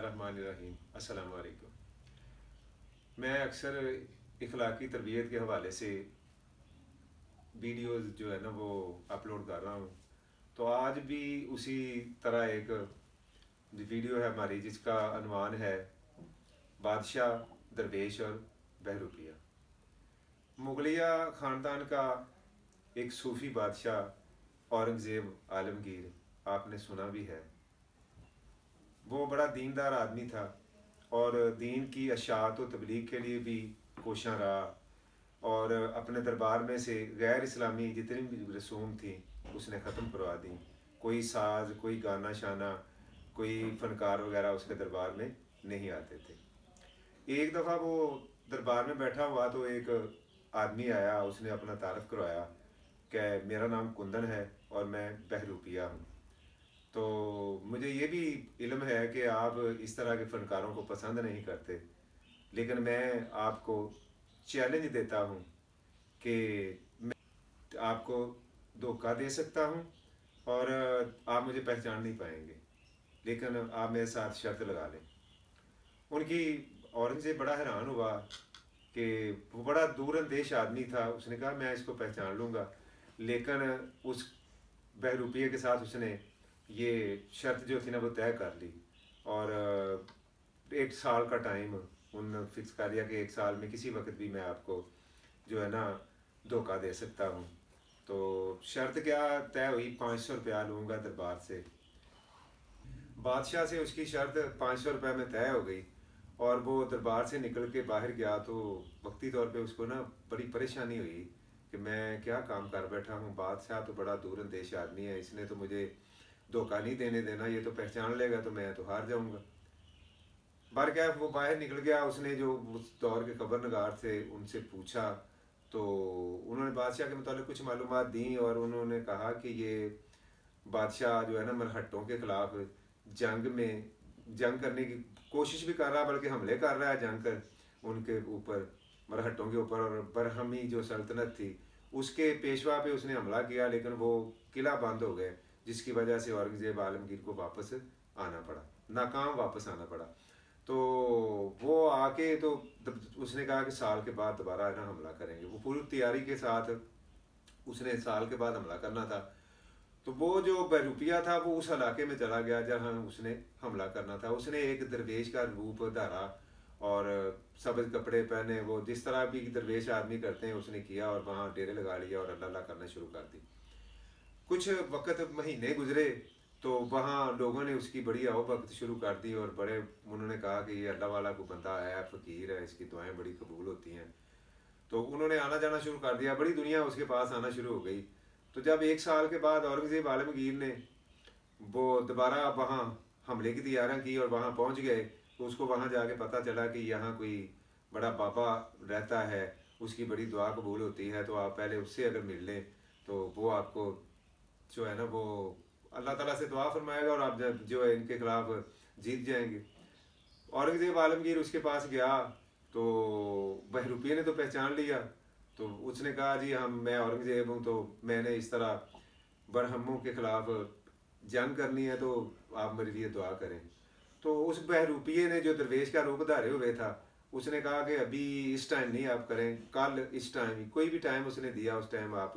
बिस्मिल्लाहिर्रहमानिर्रहीम। अस्सलाम वालेकुम। मैं अक्सर इखलाकी तरबियत के हवाले से वीडियोज़ जो है ना वो अपलोड कर रहा हूँ। तो आज भी उसी तरह एक वीडियो है हमारी जिसका अनवान है बादशाह, दरवेश और बहरूपिया। मुगलिया ख़ानदान का एक सूफ़ी बादशाह औरंगज़ेब आलमगीर, आपने सुना भी है। वो बड़ा दीनदार आदमी था और दीन की अशात व तबलीग के लिए भी कोशां रहा, और अपने दरबार में से गैर इस्लामी जितनी भी रसूम थी उसने ख़त्म करवा दी। कोई साज, कोई गाना शाना, कोई फ़नकार वगैरह उसके दरबार में नहीं आते थे। एक दफ़ा वो दरबार में बैठा हुआ तो एक आदमी आया, उसने अपना तारफ़ करवाया कि मेरा नाम कुंदन है और मैं बहरूपिया हूँ। तो मुझे ये भी इल्म है कि आप इस तरह के फ़नकारों को पसंद नहीं करते, लेकिन मैं आपको चैलेंज देता हूँ कि मैं आपको धोखा दे सकता हूँ और आप मुझे पहचान नहीं पाएंगे, लेकिन आप मेरे साथ शर्त लगा लें। उनकी औरंगज़ेब बड़ा हैरान हुआ कि वो बड़ा दूरअंदेश आदमी था। उसने कहा मैं इसको पहचान लूँगा, लेकिन उस बहरूपिये के साथ उसने ये शर्त जो थी ना वो तय कर ली। और 1 साल का टाइम उन फिक्स कर लिया कि 1 साल में किसी वक्त भी मैं आपको जो है ना धोखा दे सकता हूँ। तो शर्त क्या तय हुई, 500 रुपया लूँगा दरबार से। बादशाह से उसकी शर्त 500 रुपये में तय हो गई और वो दरबार से निकल के बाहर गया तो वक्ती तौर पे उसको ना बड़ी परेशानी हुई कि मैं क्या काम कर बैठा हूँ। बादशाह तो बड़ा दूरअंदेश आदमी है, इसने तो मुझे धोखा नहीं देने देना, ये तो पहचान लेगा तो मैं तो हार जाऊँगा। बार क्या वो बाहर निकल गया। उसने जो उस दौर के खबरनगार थे उनसे पूछा तो उन्होंने बादशाह के मुताबिक कुछ मालूमात दी और उन्होंने कहा कि ये बादशाह जो है ना मरहट्टों के ख़िलाफ़ जंग करने की कोशिश भी कर रहा है, बल्कि हमले कर रहा है जंग कर उनके ऊपर, मरहट्टों के ऊपर। और बरहमी जो सल्तनत थी उसके पेशवा पे उसने हमला किया, लेकिन वो किला बंद हो गए, जिसकी वजह से औरंगज़ेब आलमगीर को वापस आना पड़ा, नाकाम वापस आना पड़ा। तो वो आके तो उसने कहा कि साल के बाद दोबारा है ना हमला करेंगे। वो पूरी तैयारी के साथ उसने साल के बाद हमला करना था। तो वो जो बहरूपिया था वो उस इलाके में चला गया जहाँ उसने हमला करना था। उसने एक दरवेश का रूप धारा और सब्ज़ कपड़े पहने, वो जिस तरह भी दरवेश आदमी करते हैं उसने किया और वहाँ डेरे लगा लिया और अल्लाह अल्लाह करना शुरू कर दी। कुछ वक़्त महीने गुजरे तो वहाँ लोगों ने उसकी बड़ी आओभगत शुरू कर दी और बड़े उन्होंने कहा कि ये अल्लाह वाला कोई बंदा है, फ़कीर है, इसकी दुआएं बड़ी कबूल होती हैं। तो उन्होंने आना जाना शुरू कर दिया, बड़ी दुनिया उसके पास आना शुरू हो गई। तो जब 1 साल के बाद औरंगज़ेब आलमगीर ने वो दोबारा वहाँ हमले की तैयारियाँ की और वहाँ पहुँच गए, तो उसको वहाँ जाके पता चला कि यहाँ कोई बड़ा बाबा रहता है, उसकी बड़ी दुआ कबूल होती है, तो आप पहले उससे अगर मिल लें तो वो आपको जो है ना वो अल्लाह ताला से दुआ फरमाएगा और आप जो है इनके खिलाफ जीत जाएंगे। औरंगज़ेब आलमगीर उसके पास गया तो बहरूपिये ने तो पहचान लिया। तो उसने कहा जी हम मैं औरंगज़ेब हूँ, तो मैंने इस तरह बरहमों के ख़िलाफ़ जंग करनी है, तो आप मेरे लिए दुआ करें। तो उस बहरूपिये ने जो दरवेश का रूप धारे हुए था उसने कहा कि अभी इस टाइम नहीं आप करें, कल इस टाइम, कोई भी टाइम उसने दिया, उस टाइम आप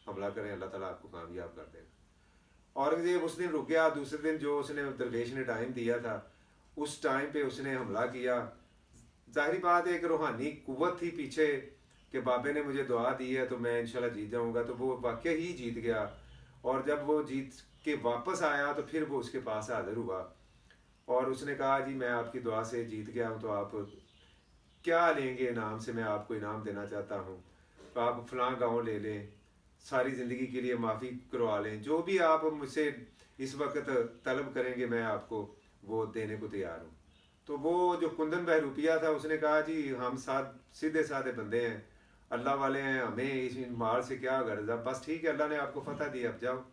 हमला करें, अल्लाह ताला आपको कामयाब कर देगा। औरंगज़ेब उस दिन रुक गया। दूसरे दिन जो उसने दरवेश ने टाइम दिया था उस टाइम पे उसने हमला किया। जाहिर बात है एक रूहानी कुव्वत थी पीछे कि बाबे ने मुझे दुआ दी है तो मैं इंशाल्लाह जीत जाऊंगा, तो वो वाकई ही जीत गया। और जब वो जीत के वापस आया तो फिर वो उसके पास हाजिर हुआ और उसने कहा जी मैं आपकी दुआ से जीत गया हूँ, तो आप क्या लेंगे इनाम से, मैं आपको इनाम देना चाहता हूँ। तो आप फ़लाँ गाँव ले लें, सारी ज़िंदगी के लिए माफ़ी करवा लें, जो भी आप मुझसे इस वक्त तलब करेंगे मैं आपको वो देने को तैयार हूँ। तो वो जो कुंदन बहरूपिया था उसने कहा जी हम साथ सीधे साधे बंदे हैं, अल्लाह वाले हैं, हमें इस माल से क्या गर्ज है, बस ठीक है अल्लाह ने आपको फतह दी, अब जाओ।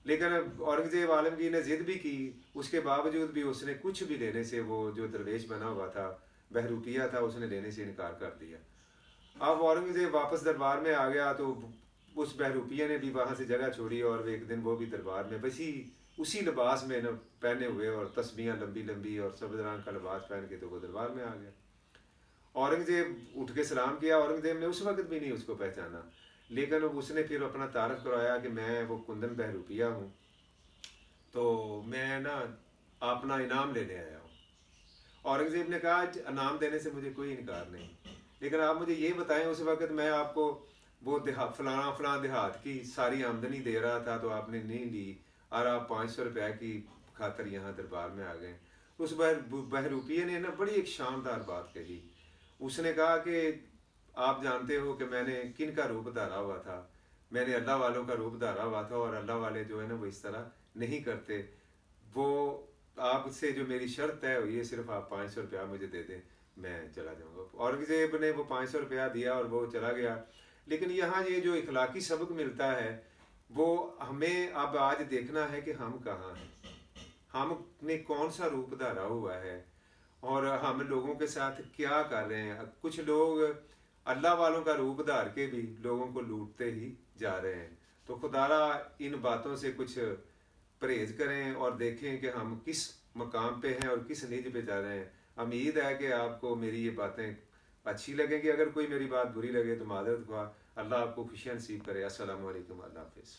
लेकिन औरंगज़ेब आलमगीर ने ज़िद भी की, उसके बावजूद भी उसने कुछ भी लेने से, वो जो दरवेश बना हुआ था बहरूपिया था, उसने लेने से इनकार कर दिया। अब औरंगज़ेब वापस दरबार में आ गया तो उस बहरूपिये ने भी वहाँ से जगह छोड़ी और एक दिन वो भी दरबार में बसी उसी लिबास में न पहने हुए और तस्बीहां लंबी लंबी और सब्ज़ रंग का लिबास पहन के तो वो दरबार में आ गया। औरंगज़ेब उठ के सलाम किया। औरंगज़ेब ने उस वक्त भी नहीं उसको पहचाना, लेकिन उसने फिर अपना तारफ़ करवाया कि मैं वो कुंदन बहरूपिया हूँ, तो मैं ना अपना इनाम लेने आया हूँ। औरंगज़ेब ने कहा इनाम देने से मुझे कोई इनकार नहीं, लेकिन आप मुझे ये बताएं उस वक्त मैं आपको वो फलाना फलाना देहात की सारी आमदनी दे रहा था तो आपने नहीं ली, और आप 500 रुपये की खातर यहाँ दरबार में आ गए। उस बहरूपिये ने ना बड़ी एक शानदार बात कही। उसने कहा कि आप जानते हो कि मैंने किन का रूप धारा हुआ था। मैंने अल्लाह वालों का रूप धारा हुआ था, और अल्लाह वाले जो है ना वो इस तरह नहीं करते। वो आपसे जो मेरी शर्त तय हुई है, सिर्फ आप 500 रुपया मुझे दे दें, मैं चला जाऊँगा। औरंगज़ेब ने वो 500 रुपया दिया और वो चला गया। लेकिन यहाँ ये जो इखलाकी सबक मिलता है वो हमें अब आज देखना है कि हम कहाँ हैं, हमने कौन सा रूप धारा हुआ है, और हम लोगों के साथ क्या कर रहे हैं। कुछ लोग अल्लाह वालों का रूप धार के भी लोगों को लूटते ही जा रहे हैं। तो खुदारा इन बातों से कुछ परहेज करें और देखें कि हम किस मकाम पे हैं और किस नीज पे जा रहे हैं। उम्मीद है कि आपको मेरी ये बातें अच्छी लगेंगी। अगर कोई मेरी बात बुरी लगे तो मादरत हुआ। अल्लाह आपको खुशियाँ नसीब करे। अस्सलाम वालेकुम, अल्लाह हाफिज़।